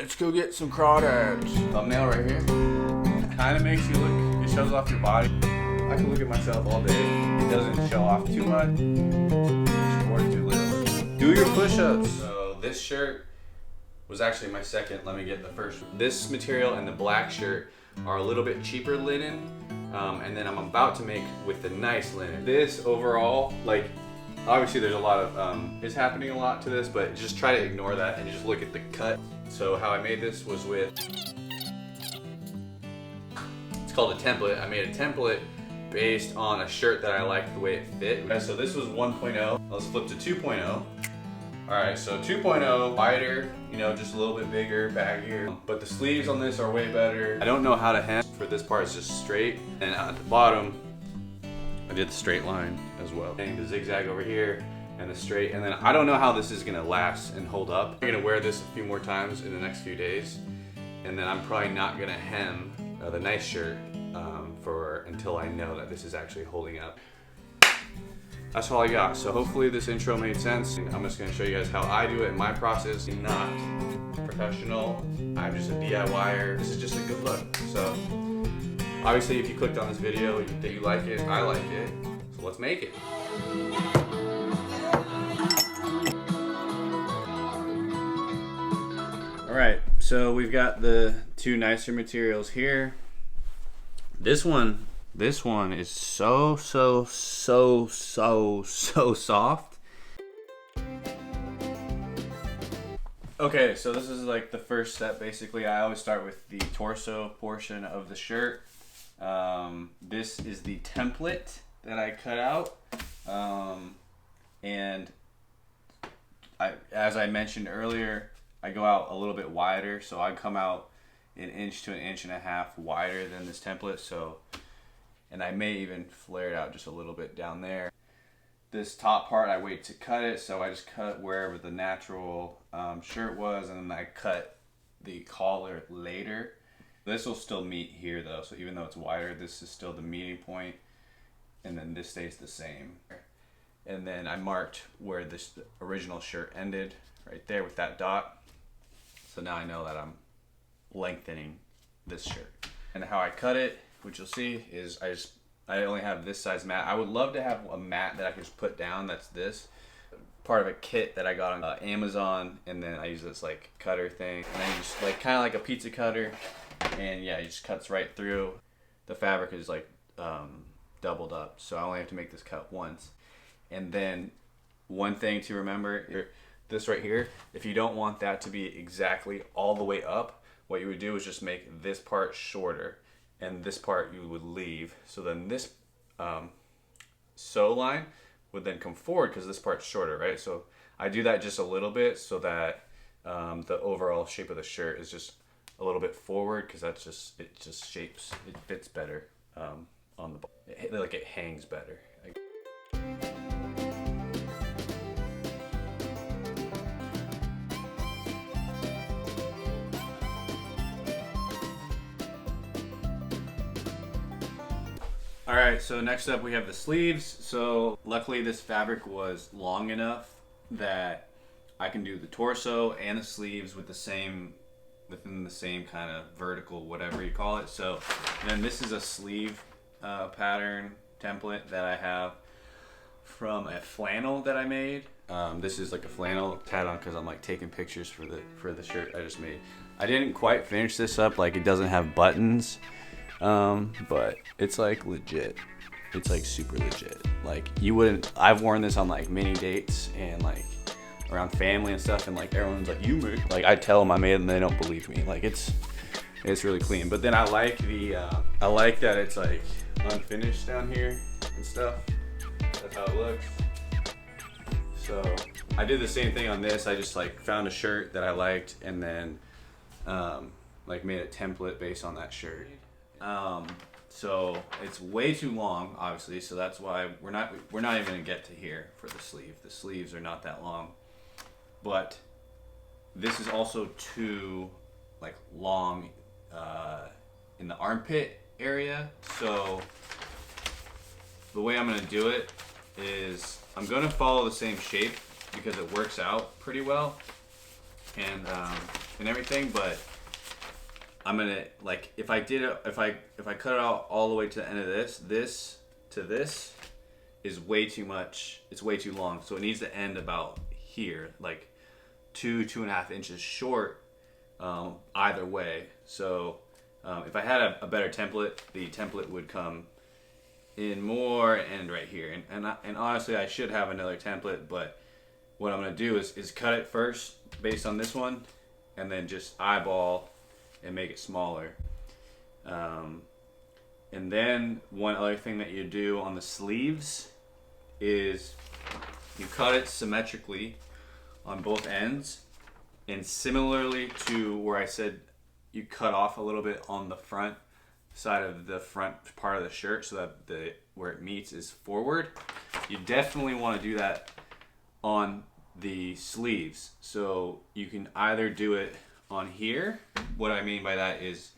let's go get some crawdads. Thumbnail right here. Kind of makes you look, it shows off your body. I can look at myself all day. It doesn't show off too much or too little. Do your push-ups. So this shirt was actually my second. Let me get the first. This material and the black shirt are a little bit cheaper linen. And then I'm about to make with the nice linen. This overall, like, obviously there's a lot of, it's happening a lot to this, but just try to ignore that and just look at the cut. So how I made this was with, it's called a template. I made a template based on a shirt that I liked the way it fit. Okay, so this was 1.0. Let's flip to 2.0. All right, so 2.0, wider, you know, just a little bit bigger, baggier. But the sleeves on this are way better. I don't know how to hem. For this part, it's just straight. And at the bottom, I did the straight line as well. And the zigzag over here and the straight. And then I don't know how this is gonna last and hold up. I'm gonna wear this a few more times in the next few days. And then I'm probably not gonna hem the nice shirt until I know that this is actually holding up. That's all I got. So hopefully this intro made sense. I'm just gonna show you guys how I do it in my process. I'm not professional. I'm just a DIYer. This is just a good look. So obviously if you clicked on this video, that you like it, I like it. So let's make it. All right, so we've got the two nicer materials here. This one is so soft. Okay, so this is like the first step basically. I always start with the torso portion of the shirt. This is the template that I cut out. And as I mentioned earlier, I go out a little bit wider, so I come out an inch to an inch and a half wider than this template. So, and I may even flare it out just a little bit down there. This top part, I wait to cut it, so I just cut wherever the natural shirt was, and then I cut the collar later. This will still meet here though, so even though it's wider, this is still the meeting point, and then this stays the same. And then I marked where this original shirt ended, right there with that dot. So now I know that I'm lengthening this shirt. And how I cut it, which you'll see, is I only have this size mat. I would love to have a mat that I could just put down. That's this part of a kit that I got on Amazon, and then I use this like cutter thing, and then you just like kind of like a pizza cutter, and yeah, it just cuts right through. The fabric is like doubled up, so I only have to make this cut once. And then one thing to remember, this right here, if you don't want that to be exactly all the way up, what you would do is just make this part shorter, and this part you would leave. So then this sew line would then come forward because this part's shorter, right? So I do that just a little bit so that the overall shape of the shirt is just a little bit forward, because it just shapes, it fits better on the body. Like it hangs better. All right, so next up we have the sleeves. So luckily this fabric was long enough that I can do the torso and the sleeves with within the same kind of vertical, whatever you call it. So, and then this is a sleeve pattern template that I have from a flannel that I made. This is like a flannel tat on because I'm like taking pictures for the shirt I just made. I didn't quite finish this up, like it doesn't have buttons. But it's like legit. It's like super legit. Like I've worn this on like mini dates and like around family and stuff, and like everyone's like, you made, like I tell them I made it and they don't believe me. Like it's really clean. But then I like I like that it's like unfinished down here and stuff. That's how it looks. So I did the same thing on this. I just like found a shirt that I liked and then like made a template based on that shirt. So it's way too long, obviously, so that's why we're not even gonna get to here for the sleeve. The sleeves are not that long, but this is also too like long in the armpit area. So the way I'm gonna do it is I'm gonna follow the same shape because it works out pretty well, and and everything, but I'm gonna, like, if I did it, if I cut it out all the way to the end of this to this is way too much. It's way too long, so it needs to end about here, like 2.5 inches short, either way. So if I had a better template, the template would come in more and right here. And honestly, I should have another template, but what I'm gonna do is cut it first based on this one, and then just eyeball and make it smaller. And then one other thing that you do on the sleeves is you cut it symmetrically on both ends, and similarly to where I said you cut off a little bit on the front side of the front part of the shirt so that where it meets is forward. You definitely want to do that on the sleeves. So you can either do it on here. What I mean by that is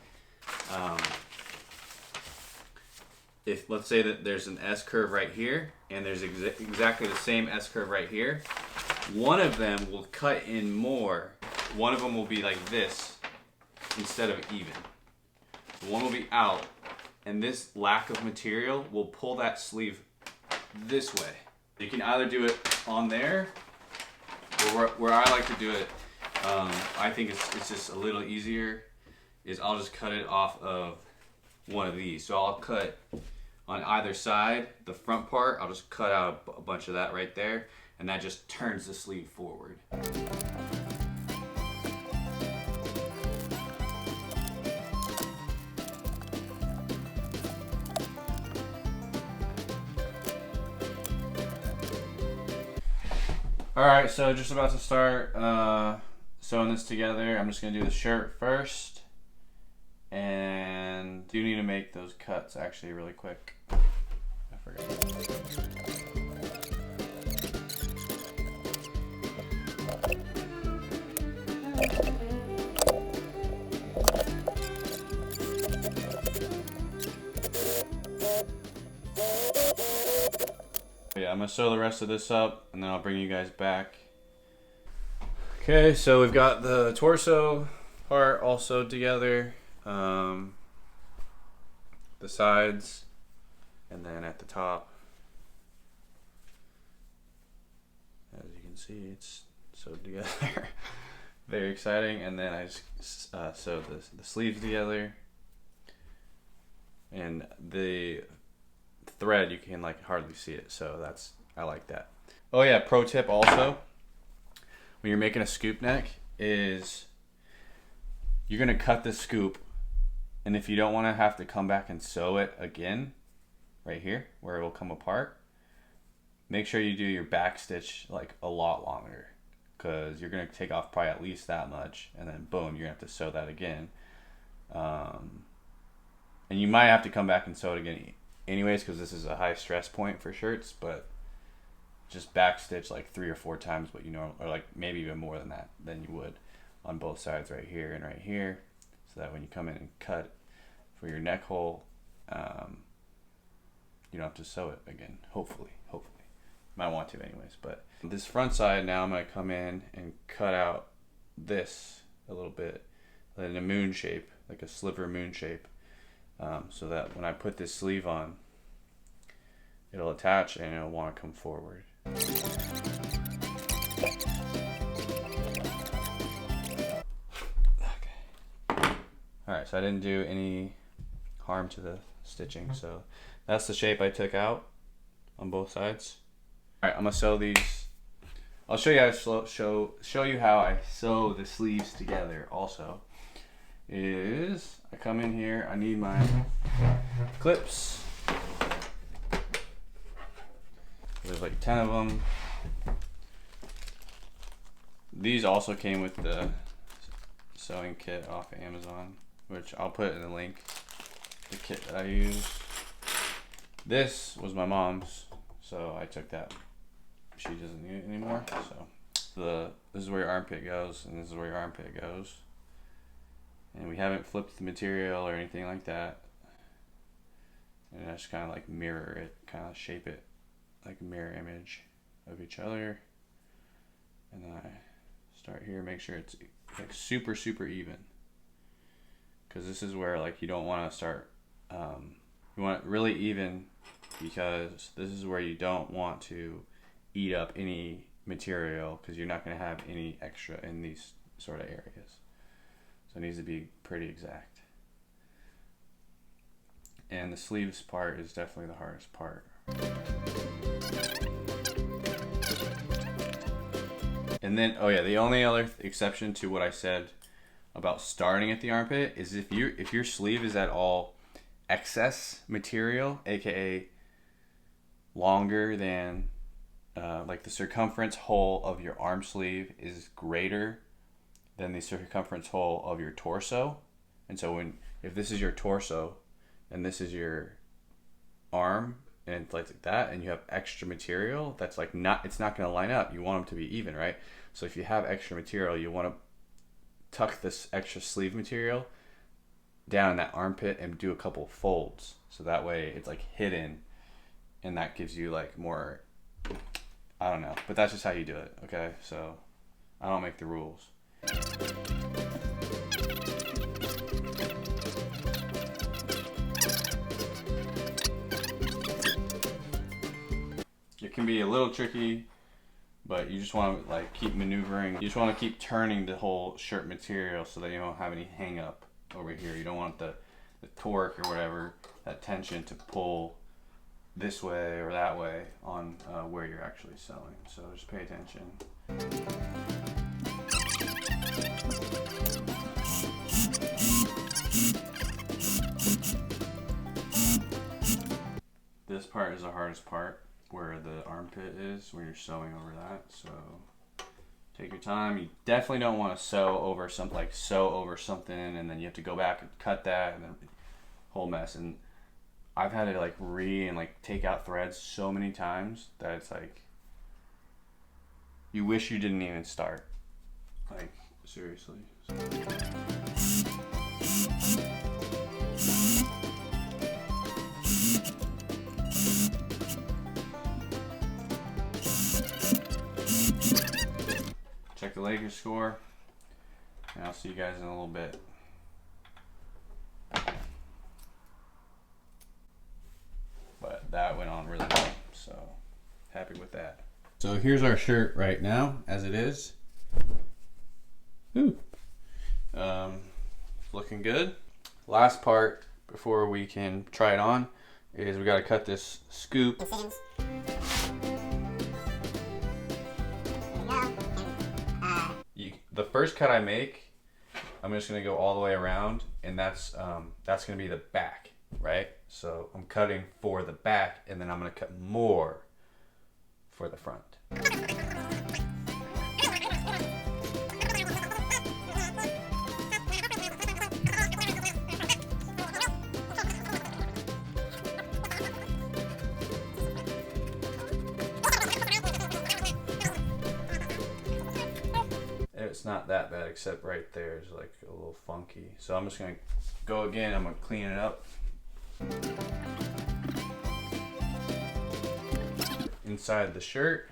if let's say that there's an S curve right here and there's exactly the same S curve right here, one of them will cut in more. One of them will be like this instead of even. One will be out, and this lack of material will pull that sleeve this way. You can either do it on there, or where I like to do it, I think it's just a little easier, is I'll just cut it off of one of these. So I'll cut on either side, the front part, I'll just cut out a bunch of that right there, and that just turns the sleeve forward. Alright, so just about to start sewing this together. I'm just going to do the shirt first. And do need to make those cuts actually really quick. I forgot. Yeah, I'm gonna sew the rest of this up and then I'll bring you guys back. Okay, so we've got the torso part all sewed together. The sides, and then at the top, as you can see, it's sewed together. Very exciting. And then I just sewed the sleeves together, and the thread, you can like hardly see it, so I like that. Oh yeah, pro tip also, when you're making a scoop neck, is you're gonna cut the scoop, and if you don't want to have to come back and sew it again right here where it will come apart, make sure you do your back stitch like a lot longer, because you're gonna take off probably at least that much, and then boom, you're gonna have to sew that again, and you might have to come back and sew it again anyways, because this is a high stress point for shirts. But just back stitch like 3 or 4 times what you know, or like maybe even more than that than you would on both sides, right here and right here, so that when you come in and cut for your neck hole, you don't have to sew it again. Hopefully might want to anyways. But this front side, now I'm going to come in and cut out this a little bit in a moon shape, like a sliver moon shape, so that when I put this sleeve on, it'll attach and it'll want to come forward. Alright, so I didn't do any harm to the stitching, so that's the shape I took out on both sides. Alright, I'm gonna sew these. I'll show you how to show you how I sew the sleeves together also. Is I come in here, I need my clips. There's like 10 of them. These also came with the sewing kit off of Amazon, which I'll put in the link, the kit that I use. This was my mom's, so I took that. She doesn't need it anymore. So this is where your armpit goes, and this is where your armpit goes. And we haven't flipped the material or anything like that. And I just kind of like mirror it, kind of shape it like a mirror image of each other. And then I start here, make sure it's like super even, because this is where like you don't want to start, you want it really even, because this is where you don't want to eat up any material, because you're not going to have any extra in these sort of areas. So it needs to be pretty exact. And the sleeves part is definitely the hardest part. And then, oh yeah, the only other exception to what I said about starting at the armpit is if your sleeve is at all excess material, aka longer than like the circumference hole of your arm sleeve is greater than the circumference hole of your torso. And so if this is your torso and this is your arm and it's like that, and you have extra material, that's like it's not going to line up. You want them to be even, right? So if you have extra material, you want to tuck this extra sleeve material down in that armpit and do a couple folds, so that way it's like hidden, and that gives you like more, I don't know, but that's just how you do it. Okay, so I don't make the rules. It can be a little tricky, but you just want to like keep maneuvering. You just want to keep turning the whole shirt material so that you don't have any hang up over here. You don't want the torque or whatever, that tension, to pull this way or that way on where you're actually sewing. So just pay attention. This part is the hardest part, where the armpit is, when you're sewing over that. So take your time. You definitely don't want to sew over something and then you have to go back and cut that, and then whole mess. And I've had to like take out threads so many times that it's like you wish you didn't even start. Like, seriously. Check the Lakers score, and I'll see you guys in a little bit. But that went on really well, so happy with that. So here's our shirt right now, as it is. Ooh. Looking good. Last part before we can try it on is we got to cut this scoop. The first cut I make, I'm just gonna go all the way around, and that's gonna be the back, right? So I'm cutting for the back, and then I'm gonna cut more for the front. It's not that bad, except right there is like a little funky. So I'm just gonna go again, I'm gonna clean it up. Inside the shirt.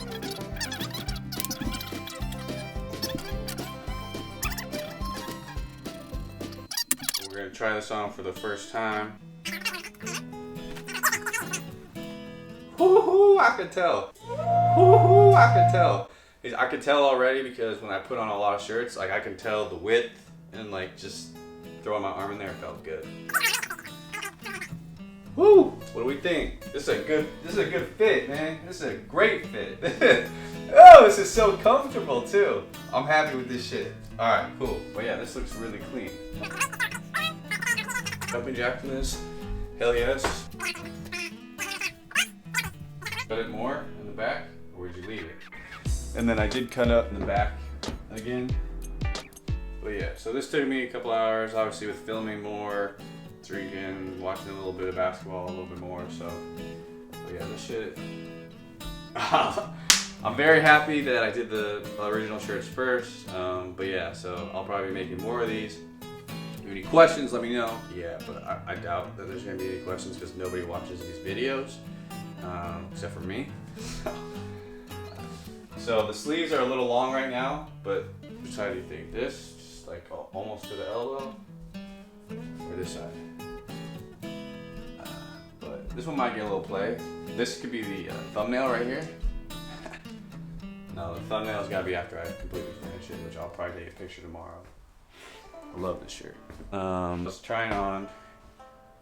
We're gonna try this on for the first time. Woo-hoo, I could tell. Woo-hoo, I could tell. I could tell already, because when I put on a lot of shirts, like I can tell the width, and like just throwing my arm in there felt good. Woo! What do we think? This is a good fit, man. This is a great fit. Oh, this is so comfortable too. I'm happy with this shit. All right, cool. But yeah, this looks really clean. Jumping jack in this? Hell yes. Cut it more in the back, or would you leave it? And then I did cut up in the back again. But yeah, so this took me a couple hours, obviously with filming more, drinking, watching a little bit of basketball, a little bit more, so. But yeah, this shit. I'm very happy that I did the original shirts first. But yeah, so I'll probably be making more of these. If you have any questions, let me know. Yeah, but I doubt that there's gonna be any questions, because nobody watches these videos, except for me. So the sleeves are a little long right now, but which side do you think? This, just like almost to the elbow, or this side? But this one might get a little play. This could be the thumbnail right here. No, the thumbnail's gotta be after I completely finish it, which I'll probably take a picture tomorrow. I love this shirt. Let's try on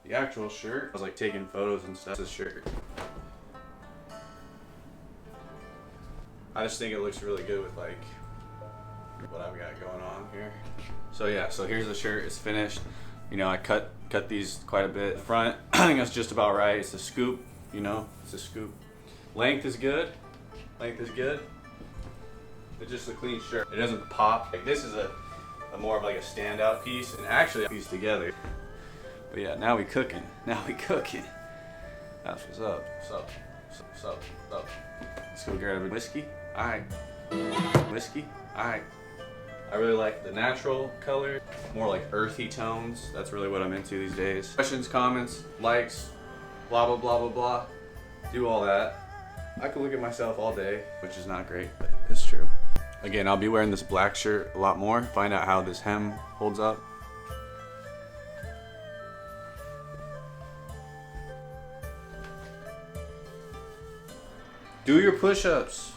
the actual shirt. I was like taking photos and stuff. This shirt. I just think it looks really good with like what I've got going on here. So yeah, so here's the shirt. It's finished. You know, I cut these quite a bit. The front, I think that's just about right. It's a scoop. You know, it's a scoop. Length is good. Length is good. It's just a clean shirt. It doesn't pop. Like this is a more of like a standout piece, and actually piece together. But yeah, now we cooking. Now we cooking. That's what's up. What's up? What's up? What's up? Let's go grab a whiskey. All right. Whiskey. All right. I really like the natural color, more like earthy tones. That's really what I'm into these days. Questions, comments, likes, blah blah blah blah blah. Do all that. I could look at myself all day, which is not great, but it's true. Again, I'll be wearing this black shirt a lot more. Find out how this hem holds up. Do your push-ups.